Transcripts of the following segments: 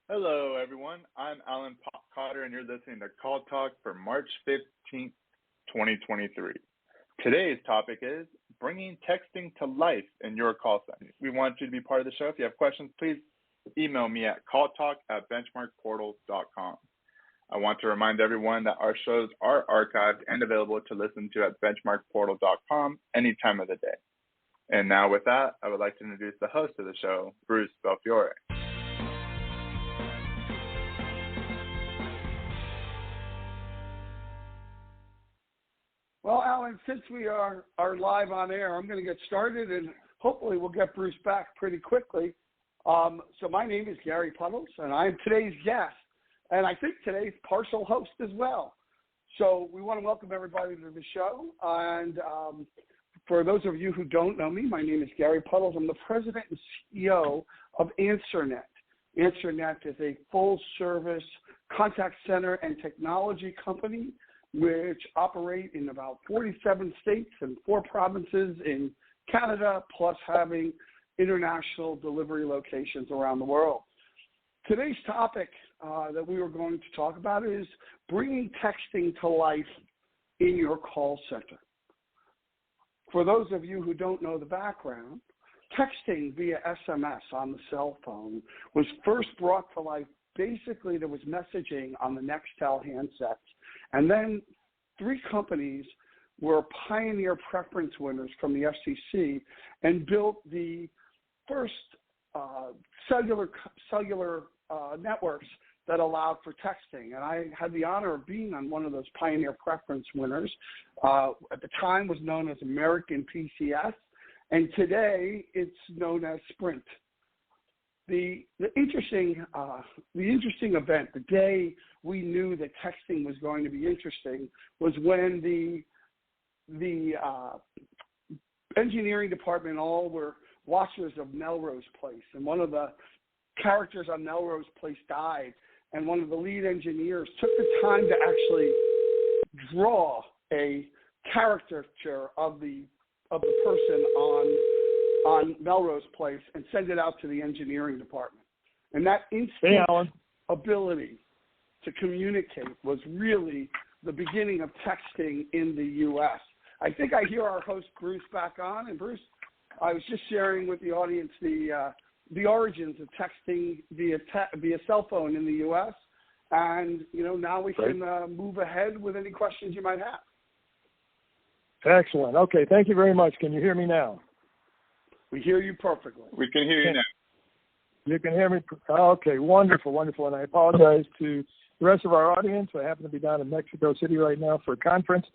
Hello, everyone. I'm Alan Cotter, and you're listening to Call Talk for March 15th, 2023. Today's topic is bringing texting to life in your call center. We want you to be part of the show. If you have questions, please email me at calltalk@benchmarkportal.com. I want to remind everyone that our shows are archived and available to listen to at benchmarkportal.com any time of the day. And now with that, I would like to introduce the host of the show, Bruce Belfiore. Well, Alan, since we are live on air, I'm going to get started, and hopefully we'll get Bruce back pretty quickly. So my name is Gary Pudles, and I'm today's guest, and I think today's partial host as well. So we want to welcome everybody to the show, and for those of you who don't know me, my name is Gary Pudles. I'm the president and CEO of AnswerNet. AnswerNet is a full-service contact center and technology company which operate in about 47 states and 4 provinces in Canada, plus having international delivery locations around the world. Today's topic that we were going to talk about is bringing texting to life in your call center. For those of you who don't know the background, texting via SMS on the cell phone was first brought to life. Basically, there was messaging on the Nextel handsets, and then 3 companies were pioneer preference winners from the FCC and built the first cellular networks that allowed for texting. And I had the honor of being on one of those pioneer preference winners. At the time was known as American PCS, and today it's known as Sprint. The interesting event, the day we knew that texting was going to be interesting, was when the engineering department all were watchers of Melrose Place, and one of the characters on Melrose Place died, and one of the lead engineers took the time to actually draw a caricature of the person on Melrose Place and send it out to the engineering department. And that instant ability to communicate was really the beginning of texting in the U.S. I think I hear our host Bruce back on. And Bruce, I was just sharing with the audience the origins of texting via cell phone in the U.S. And, now we can move ahead with any questions you might have. Excellent. Okay, thank you very much. Can you hear me now? We hear you perfectly. We can hear you now. You can hear me? Okay, wonderful, wonderful. And I apologize to the rest of our audience. I happen to be down in Mexico City right now for a conference,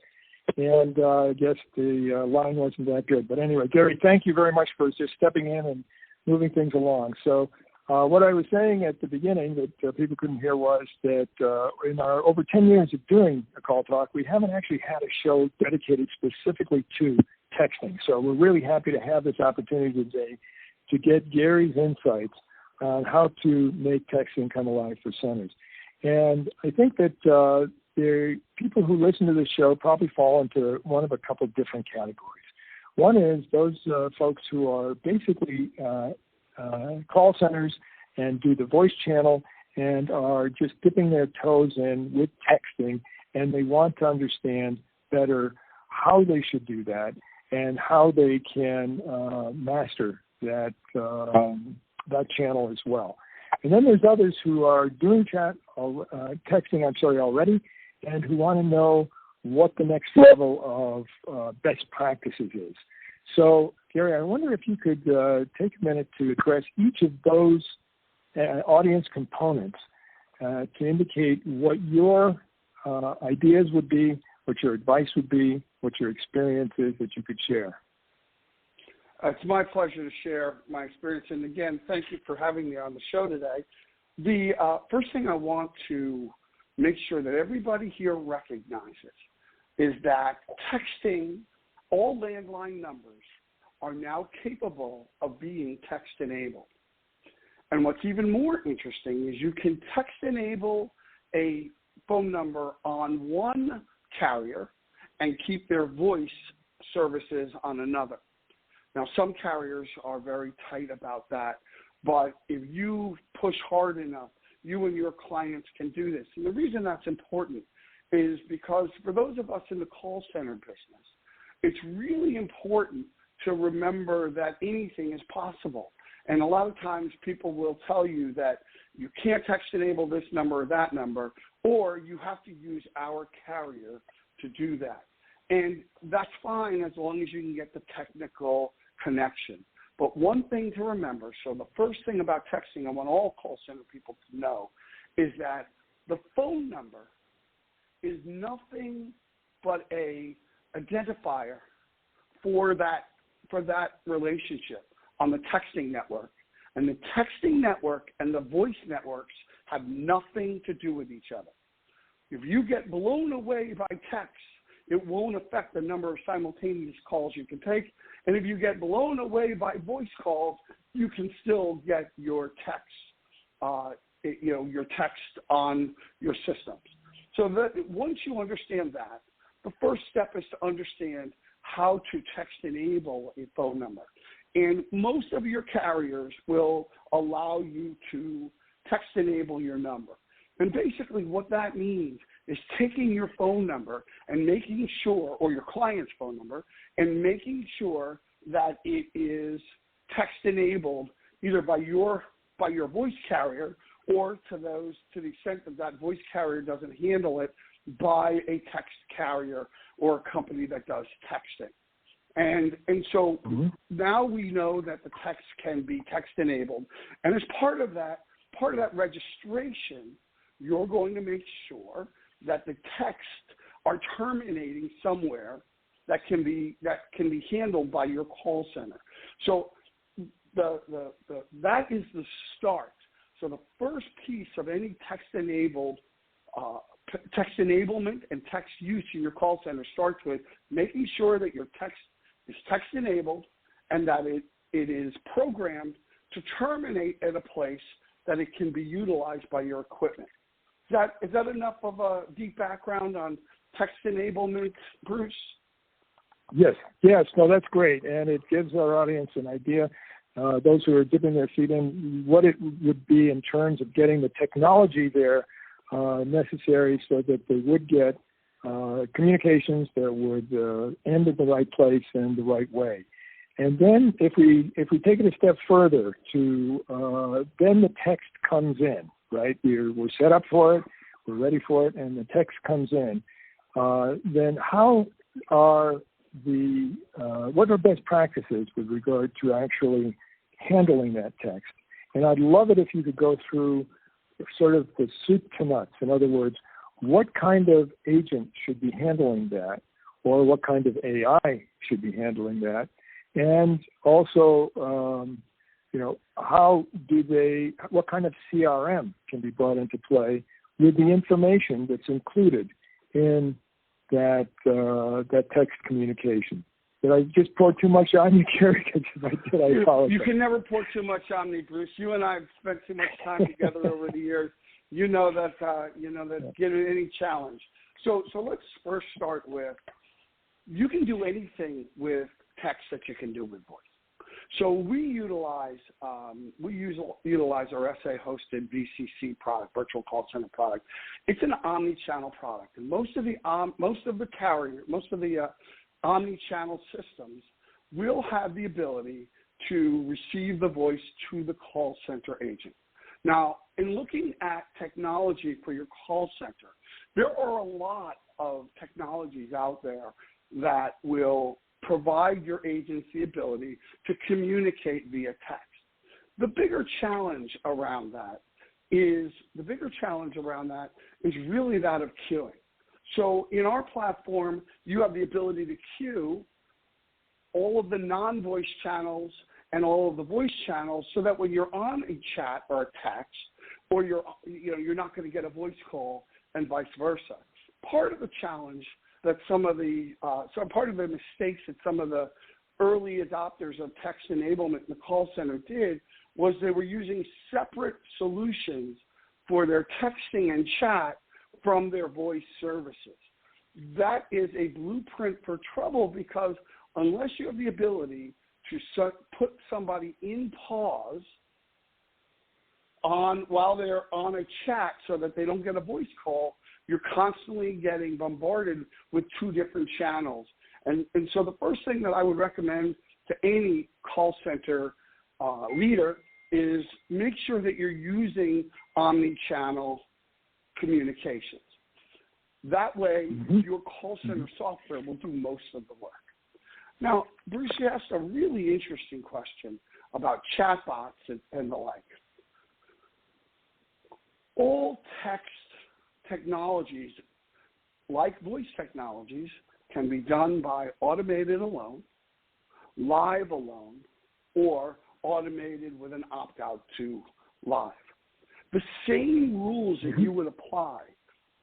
and I guess the line wasn't that good. But anyway, Gary, thank you very much for just stepping in and moving things along. So what I was saying at the beginning that people couldn't hear was that in our over 10 years of doing a call talk, we haven't actually had a show dedicated specifically to texting. So we're really happy to have this opportunity today to get Gary's insights on how to make texting come alive for centers. And I think that people who listen to this show probably fall into one of a couple of different categories. One is those folks who are basically call centers and do the voice channel and are just dipping their toes in with texting, and they want to understand better how they should do that and how they can master that channel as well. And then there's others who are doing texting already, and who want to know what the next level of best practices is. So, Gary, I wonder if you could take a minute to address each of those audience components to indicate what your ideas would be, what your advice would be, what your experience is that you could share. It's my pleasure to share my experience. And again, thank you for having me on the show today. The first thing I want to make sure that everybody here recognizes is that texting, all landline numbers are now capable of being text-enabled. And what's even more interesting is you can text-enable a phone number on one carrier and keep their voice services on another. Now, some carriers are very tight about that, but if you push hard enough, you and your clients can do this. And the reason that's important is because for those of us in the call center business, it's really important to remember that anything is possible. And a lot of times people will tell you that you can't text enable this number or that number, or you have to use our carrier to do that. And that's fine as long as you can get the technical connection. But one thing to remember, so the first thing about texting I want all call center people to know is that the phone number is nothing but a identifier for that relationship on the texting network. And the texting network and the voice networks have nothing to do with each other. If you get blown away by text, it won't affect the number of simultaneous calls you can take. And if you get blown away by voice calls, you can still get your text, your text on your systems. So that once you understand that, the first step is to understand how to text enable a phone number. And most of your carriers will allow you to text enable your number. And basically what that means is taking your phone number and making sure, or your client's phone number, and making sure that it is text enabled either by your voice carrier, or to the extent that that voice carrier doesn't handle it, by a text carrier or a company that does texting. And so now we know that the text can be text enabled. And as part of that registration, you're going to make sure that the texts are terminating somewhere that can be handled by your call center. So that is the start. So the first piece of any text enablement and text use in your call center starts with making sure that your text is text enabled and that it is programmed to terminate at a place that it can be utilized by your equipment. Is that enough of a deep background on text enablement, Bruce? Yes. No, that's great. And it gives our audience an idea, those who are dipping their feet in, what it would be in terms of getting the technology there necessary so that they would get communications that would end at the right place and the right way. And then if we take it a step further to then the text comes in, right? We're set up for it, we're ready for it, and the text comes in. Then how are what are best practices with regard to actually handling that text? And I'd love it if you could go through sort of the soup to nuts. In other words, what kind of agent should be handling that, or what kind of AI should be handling that? And also, what kind of CRM can be brought into play with the information that's included in that text communication? Did I just pour too much on you, Gary? If I did, I apologize. You can never pour too much on me, Bruce. You and I have spent too much time together over the years. You know that given any challenge. So let's first start with, you can do anything with text that you can do with voice. So we utilize our SA-hosted VCC product, virtual call center product. It's an omni-channel product, and most of the omni-channel systems will have the ability to receive the voice to the call center agent. Now, in looking at technology for your call center, there are a lot of technologies out there that will provide your agents the ability to communicate via text. The bigger challenge around that is really that of queuing. So in our platform, you have the ability to queue all of the non-voice channels and all of the voice channels, so that when you're on a chat or a text, or you're not going to get a voice call, and vice versa. Part of the challenge that part of the mistakes that some of the early adopters of text enablement in the call center did was they were using separate solutions for their texting and chat from their voice services. That is a blueprint for trouble, because unless you have the ability to put somebody in pause while they're on a chat so that they don't get a voice call, you're constantly getting bombarded with two different channels. And so the first thing that I would recommend to any call center leader is make sure that you're using omni-channel communications. That way, your call center software will do most of the work. Now, Bruce, you asked a really interesting question about chatbots and the like. All text technologies, like voice technologies, can be done by automated alone, live alone, or automated with an opt-out to live. The same rules that you would apply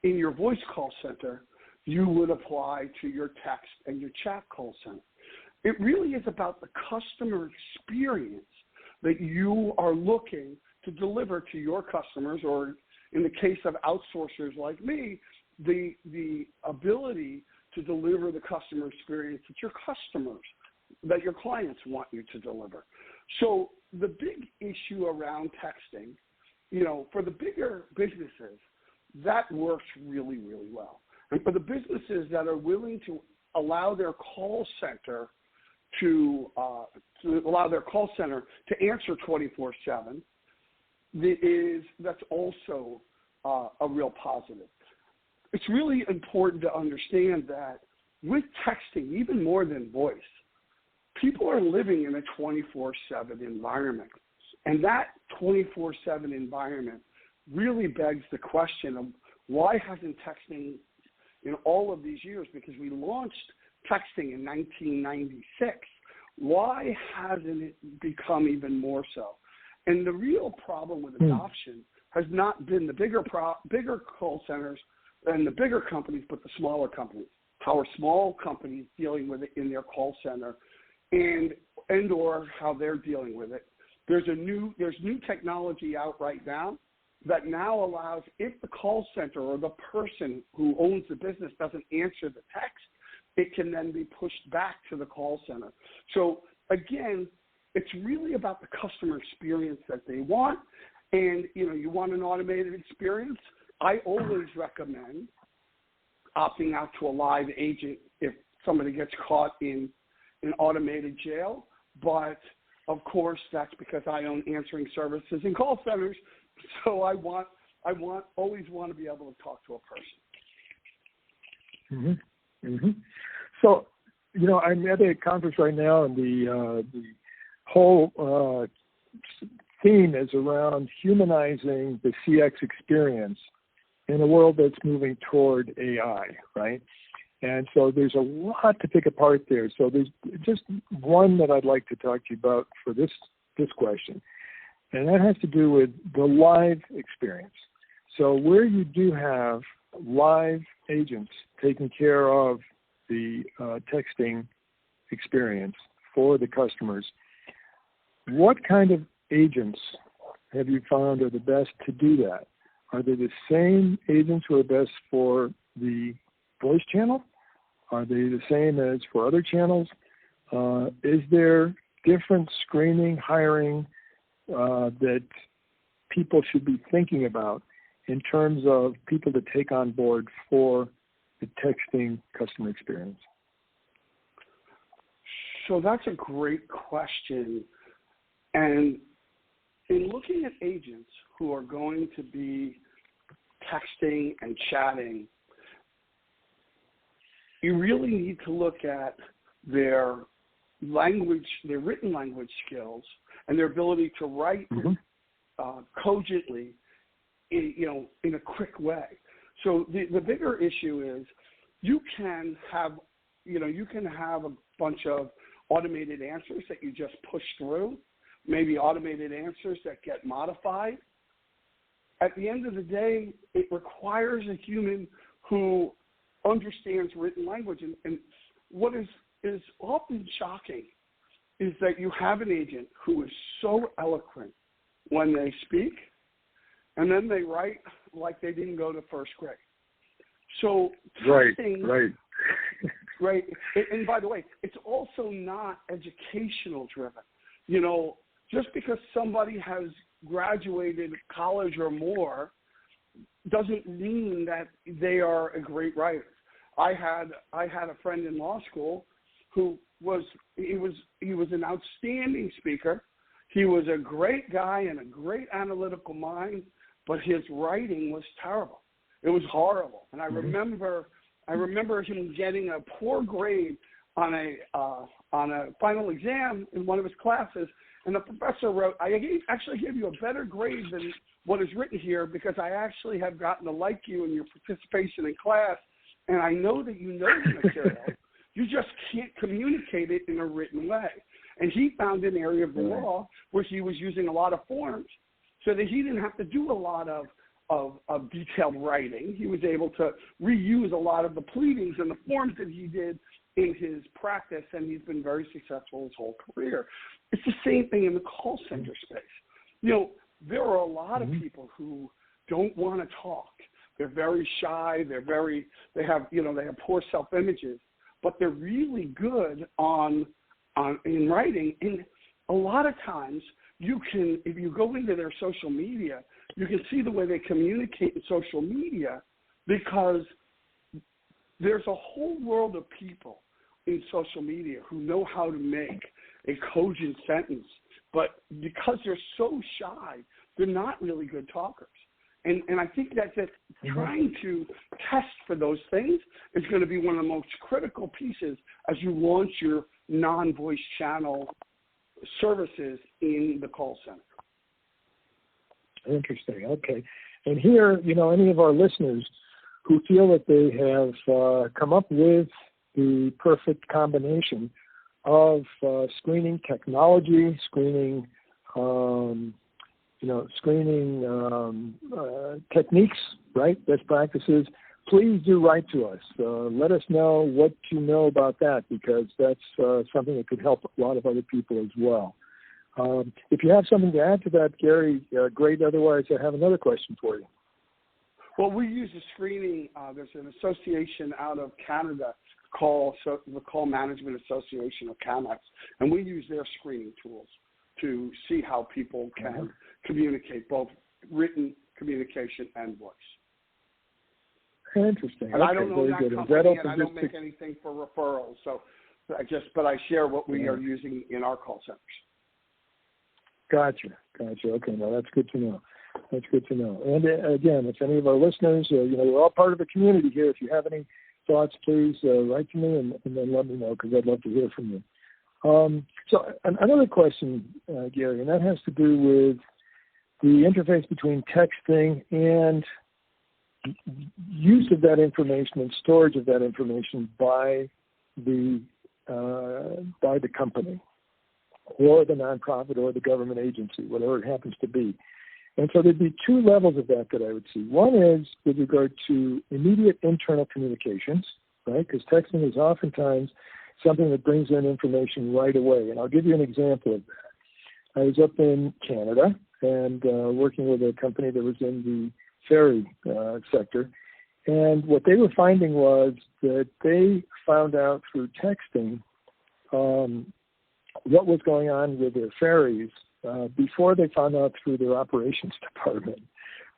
in your voice call center, you would apply to your text and your chat call center. It really is about the customer experience that you are looking to deliver to your customers, or in the case of outsourcers like me, the ability to deliver the customer experience that your customers, that your clients want you to deliver. So the big issue around texting, for the bigger businesses, that works really, really well. And for the businesses that are willing to allow their call center to answer 24/7, that's also a real positive. It's really important to understand that with texting, even more than voice, people are living in a 24/7 environment. And that 24/7 environment really begs the question of why hasn't texting in all of these years, because we launched texting in 1996, why hasn't it become even more so? And the real problem with adoption has not been the bigger call centers and the bigger companies, but the smaller companies. How are small companies dealing with it in their call center, and or how they're dealing with it? There's new technology out right now that now allows, if the call center or the person who owns the business doesn't answer the text, it can then be pushed back to the call center. So again, it's really about the customer experience that they want. And, you want an automated experience. I always recommend opting out to a live agent if somebody gets caught in an automated jail. But of course, that's because I own answering services and call centers. So I always want to be able to talk to a person. So, I'm at a conference right now, and the whole theme is around humanizing the CX experience in a world that's moving toward AI, right? And so there's a lot to pick apart there. So there's just one that I'd like to talk to you about for this question, and that has to do with the live experience. So where you do have live agents taking care of the texting experience for the customers, what kind of agents have you found are the best to do that? Are they the same agents who are best for the voice channel? Are they the same as for other channels? Is there different screening, hiring that people should be thinking about in terms of people to take on board for the texting customer experience? So that's a great question. And in looking at agents who are going to be texting and chatting, you really need to look at their language, their written language skills, and their ability to write cogently, in a quick way. So the bigger issue is you can have a bunch of automated answers that you just push through, maybe automated answers that get modified. At the end of the day, it requires a human who understands written language. And what is often shocking is that you have an agent who is so eloquent when they speak, and then they write like they didn't go to first grade. So texting, right. And by the way, it's also not educational driven. Just because somebody has graduated college or more doesn't mean that they are a great writer. I had a friend in law school who was an outstanding speaker. He was a great guy and a great analytical mind, but his writing was terrible. It was horrible. And I remember him getting a poor grade on a final exam in one of his classes, and the professor wrote, I actually gave you a better grade than what is written here because I actually have gotten to like you in your participation in class, and I know that you know the material. You just can't communicate it in a written way. And he found an area of the law where he was using a lot of forms so that he didn't have to do a lot of detailed writing. He was able to reuse a lot of the pleadings and the forms that he did in his practice, and he's been very successful his whole career. It's the same thing in the call center space. You know, there are a lot of people who don't want to talk. They're very shy. They have poor self-images, but they're really good in writing. And a lot of times you can, if you go into their social media, you can see the way they communicate in social media, because there's a whole world of people in social media who know how to make a cogent sentence, but because they're so shy, they're not really good talkers. And I think that trying to test for those things is going to be one of the most critical pieces as you launch your non-voice channel services in the call center. Interesting. Okay. And here, you know, any of our listeners who feel that they have come up with the perfect combination of screening technology, screening techniques, right, best practices, please do write to us. Let us know what you know about that, because that's something that could help a lot of other people as well. If you have something to add to that, Gary, great. Otherwise, I have another question for you. Well, we use a screening. There's an association out of Canada called the Call Management Association of CAMEX, and we use their screening tools to see how people can communicate, both written communication and voice. Interesting. And I don't know that company, and I don't make anything for referrals. So I share what we are using in our call centers. Gotcha. Okay, now that's good to know. And again, if any of our listeners, we're all part of a community here. If you have any thoughts, please write to me and then let me know, because I'd love to hear from you. So another question, Gary, and that has to do with the interface between texting and use of that information and storage of that information by the company or the nonprofit or the government agency, whatever it happens to be. And so there'd be two levels of that I would see. One is with regard to immediate internal communications, right? Because texting is oftentimes something that brings in information right away. And I'll give you an example of that. I was up in Canada and working with a company that was in the ferry sector. And what they were finding was that they found out through texting what was going on with their ferries before they found out through their operations department.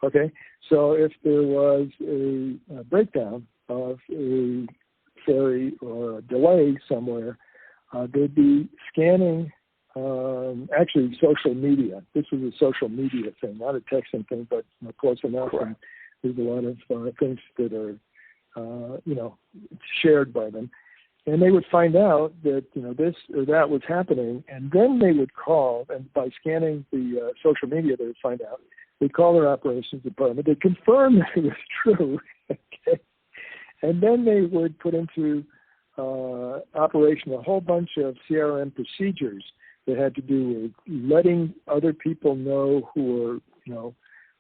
Okay? So if there was a breakdown of a ferry or a delay somewhere, they'd be scanning actually social media. This was a social media thing, not a texting thing, but close enough. And there's a lot of things that are, shared by them. And they would find out that, this or that was happening, and then they would call, and by scanning the social media, they would find out. They'd call their operations department. They'd confirm that it was true, okay? And then they would put into operation a whole bunch of CRM procedures that had to do with letting other people know who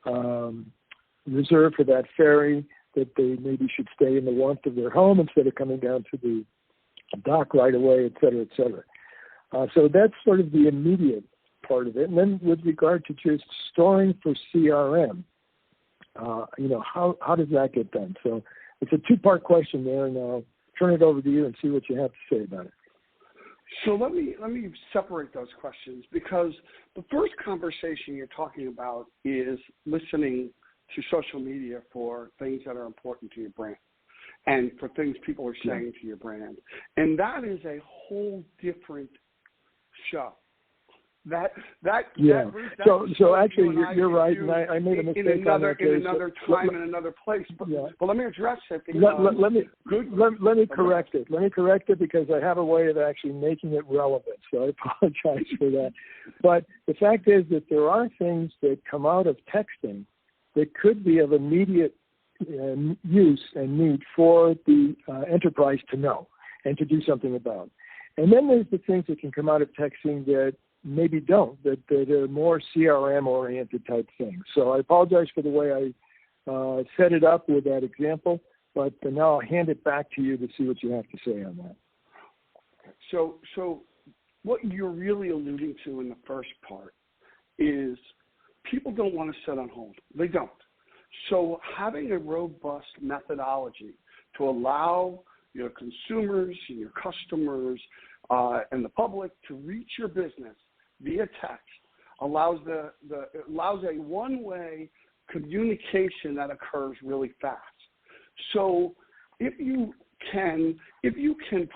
were, reserved for that ferry, that they maybe should stay in the warmth of their home instead of coming down to the dock right away, et cetera, et cetera. So that's sort of the immediate part of it. And then with regard to just storing for CRM, how does that get done? So it's a two-part question there, and I'll turn it over to you and see what you have to say about it. So let me separate those questions, because the first conversation you're talking about is listening to social media for things that are important to your brand and for things people are saying to your brand. And that is a whole different show. So actually, you're right, and I made a mistake in another time and another place. But let me address it. Let me correct it. Let me correct it, because I have a way of actually making it relevant. So I apologize for that. But the fact is that there are things that come out of texting that could be of immediate use and need for the enterprise to know and to do something about. And then there's the things that can come out of texting that maybe don't, that are more CRM-oriented type things. So I apologize for the way I set it up with that example, but now I'll hand it back to you to see what you have to say on that. So what you're really alluding to in the first part is people don't want to sit on hold. They don't. So having a robust methodology to allow your consumers and your customers and the public to reach your business via text allows a one-way communication that occurs really fast. So if you can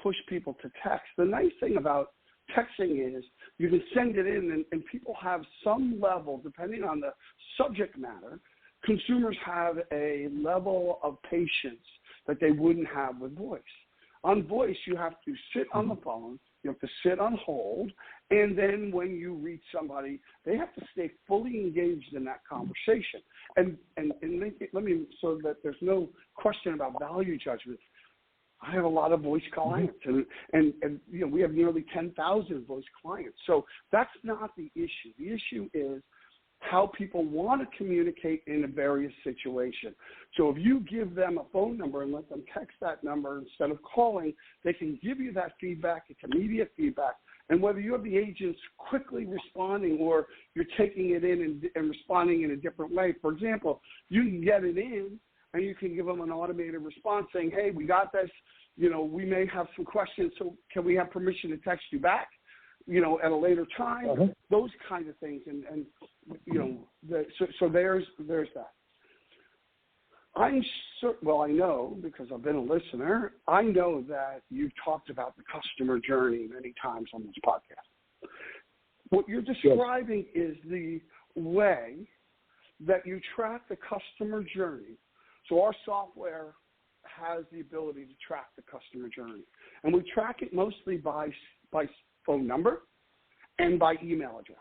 push people to text, the nice thing about texting is you can send it in and people have some level, depending on the subject matter, consumers have a level of patience that they wouldn't have with voice. On voice, you have to sit on the phone, you have to sit on hold, and then when you reach somebody, they have to stay fully engaged in that conversation. And let me, so that there's no question about value judgment, I have a lot of voice clients, and we have nearly 10,000 voice clients. So that's not the issue. The issue is how people want to communicate in a various situation. So if you give them a phone number and let them text that number instead of calling, they can give you that feedback. It's immediate feedback. And whether you have the agents quickly responding or you're taking it in and responding in a different way. For example, you can get it in and you can give them an automated response saying, hey, we got this. We may have some questions, so can we have permission to text you back? At a later time, those kinds of things, so there's that. I know, because I've been a listener, I know that you've talked about the customer journey many times on this podcast. What you're describing is the way that you track the customer journey. So our software has the ability to track the customer journey, and we track it mostly by phone number and by email address.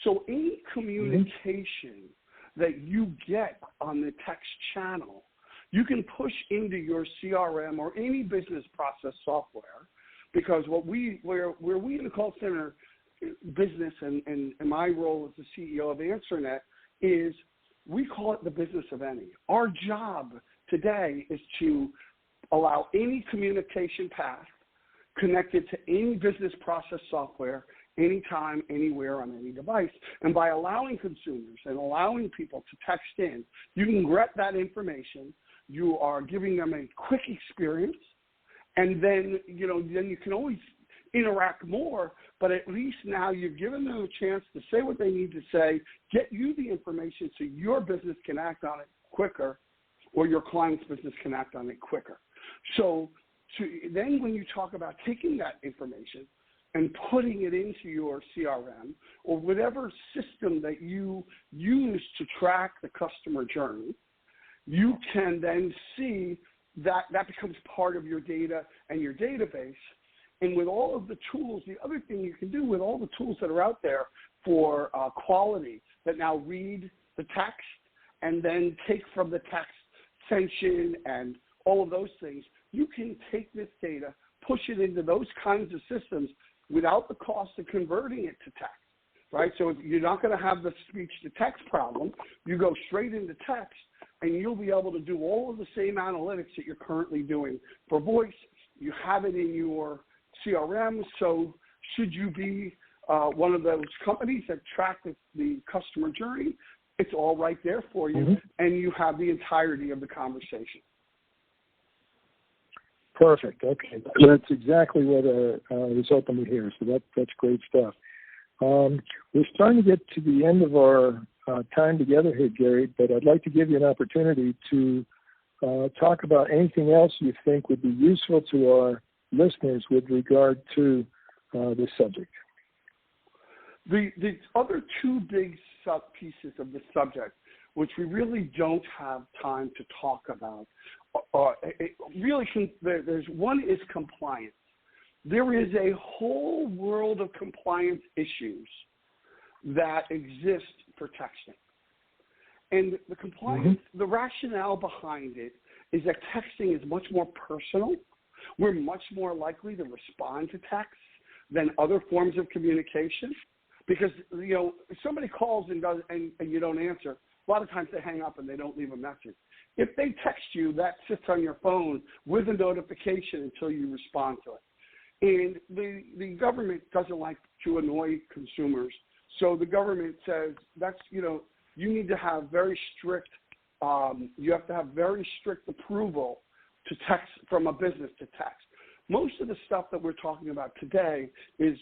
So any communication that you get on the text channel, you can push into your CRM or any business process software, because where we in the call center business and my role as the CEO of AnswerNet is we call it the business of any. Our job today is to allow any communication path connected to any business process software, anytime, anywhere, on any device. And by allowing consumers and allowing people to text in, you can get that information. You are giving them a quick experience, and then you can always interact more, but at least now you've given them a chance to say what they need to say, get you the information so your business can act on it quicker, or your client's business can act on it quicker. So then when you talk about taking that information and putting it into your CRM or whatever system that you use to track the customer journey, you can then see that becomes part of your data and your database. And with all of the tools, the other thing you can do with all the tools that are out there for quality that now read the text and then take from the text sanction and all of those things, you can take this data, push it into those kinds of systems without the cost of converting it to text, right? So you're not going to have the speech-to-text problem. You go straight into text, and you'll be able to do all of the same analytics that you're currently doing for voice. You have it in your CRM, so should you be one of those companies that track the customer journey, it's all right there for you, and you have the entirety of the conversation. Perfect. Okay, that's exactly what I was hoping to hear. So that's great stuff. We're starting to get to the end of our time together here, Gary, but I'd like to give you an opportunity to talk about anything else you think would be useful to our listeners with regard to this subject. The other two big pieces of the subject, which we really don't have time to talk about, there's one is compliance. There is a whole world of compliance issues that exist for texting. And the compliance, the rationale behind it is that texting is much more personal. We're much more likely to respond to texts than other forms of communication because, if somebody calls and you don't answer, a lot of times they hang up and they don't leave a message. If they text you, that sits on your phone with a notification until you respond to it. And the government doesn't like to annoy consumers. So the government says you need to have very strict, very strict approval to text from a business to text. Most of the stuff that we're talking about today is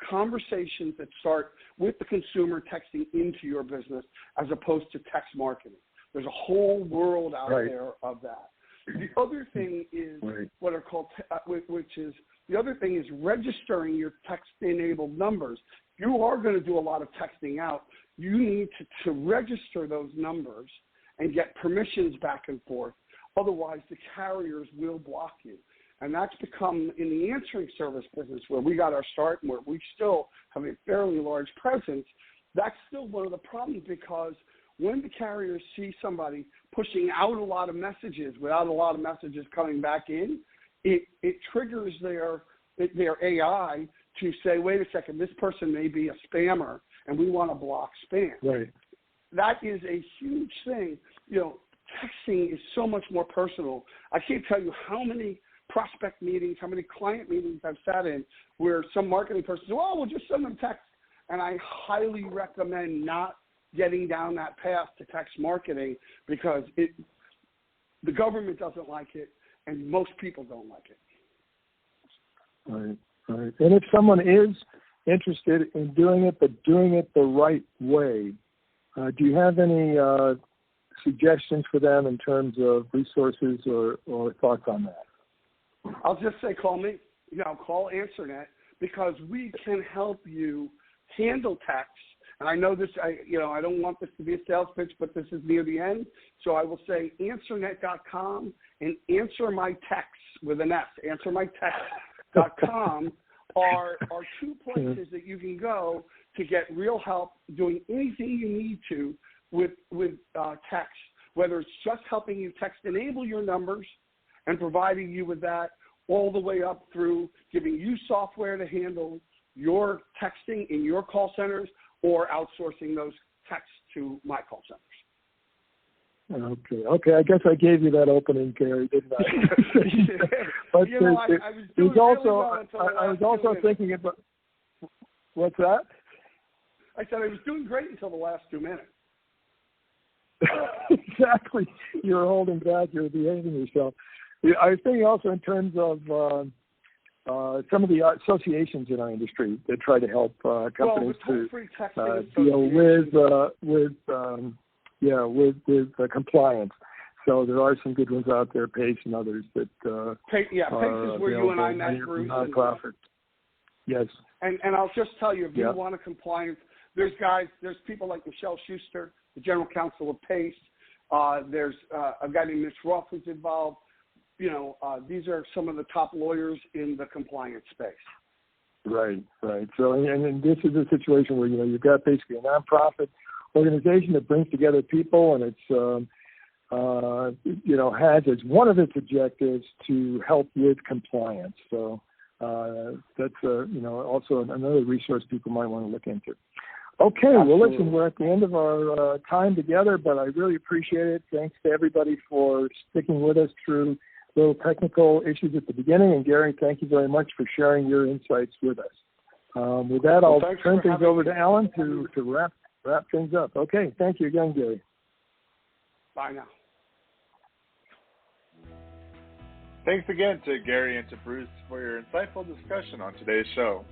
conversations that start with the consumer texting into your business as opposed to text marketing. There's a whole world out there of that. The other thing is what are called, the other thing is registering your text-enabled numbers. You are going to do a lot of texting out. You need to register those numbers and get permissions back and forth. Otherwise, the carriers will block you. And that's become, in the answering service business, where we got our start and where we still have a fairly large presence, that's still one of the problems because when the carriers see somebody pushing out a lot of messages without a lot of messages coming back in, it triggers their AI to say, wait a second, this person may be a spammer, and we want to block spam. Right. That is a huge thing. Texting is so much more personal. I can't tell you how many prospect meetings, how many client meetings I've sat in where some marketing person says, we'll just send them text. And I highly recommend not getting down that path to text marketing because the government doesn't like it and most people don't like it. Right. And if someone is interested in doing it, but doing it the right way, do you have any suggestions for them in terms of resources or thoughts on that? I'll just say call me, call AnswerNet because we can help you handle text. And I know this, I don't want this to be a sales pitch, but this is near the end. So I will say AnswerNet.com and Answer My Texts with an S, AnswerMyTexts.com are two places that you can go to get real help doing anything you need to with text, whether it's just helping you text enable your numbers and providing you with that all the way up through giving you software to handle your texting in your call centers or outsourcing those texts to my call centers. Okay. I guess I gave you that opening, Gary, didn't I? But I was also thinking about, what's that? I said I was doing great until the last 2 minutes. Exactly. You're holding back. You're behaving yourself. I was thinking also in terms of some of the associations in our industry that try to help companies to deal with compliance. So there are some good ones out there, PACE and others that PACE is where you and I met, Bruce. Nonprofit. Yes. And I'll just tell you, if you want a compliance, there's people like Michelle Schuster, the general counsel of PACE. There's a guy named Mitch Roth who's involved. These are some of the top lawyers in the compliance space. Right. So, and this is a situation where, you've got basically a nonprofit organization that brings together people, and it's, has as one of its objectives to help with compliance. So that's, also another resource people might want to look into. Okay, Absolutely. Well, listen, we're at the end of our time together, but I really appreciate it. Thanks to everybody for sticking with us through little technical issues at the beginning. And Gary, thank you very much for sharing your insights with us. With that, I'll turn things over to Alan to wrap things up. Okay, thank you again, Gary. Bye now. Thanks again to Gary and to Bruce for your insightful discussion on today's show.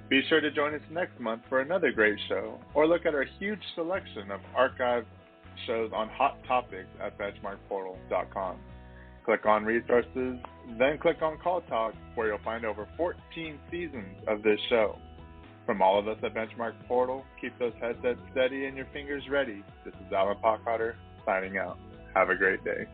Be sure to join us next month for another great show, or look at our huge selection of archived shows on hot topics at BenchmarkPortal.com. Click on Resources, then click on Call Talk, where you'll find over 14 seasons of this show. From all of us at Benchmark Portal, keep those headsets steady and your fingers ready. This is Alan Pockhotter signing out. Have a great day.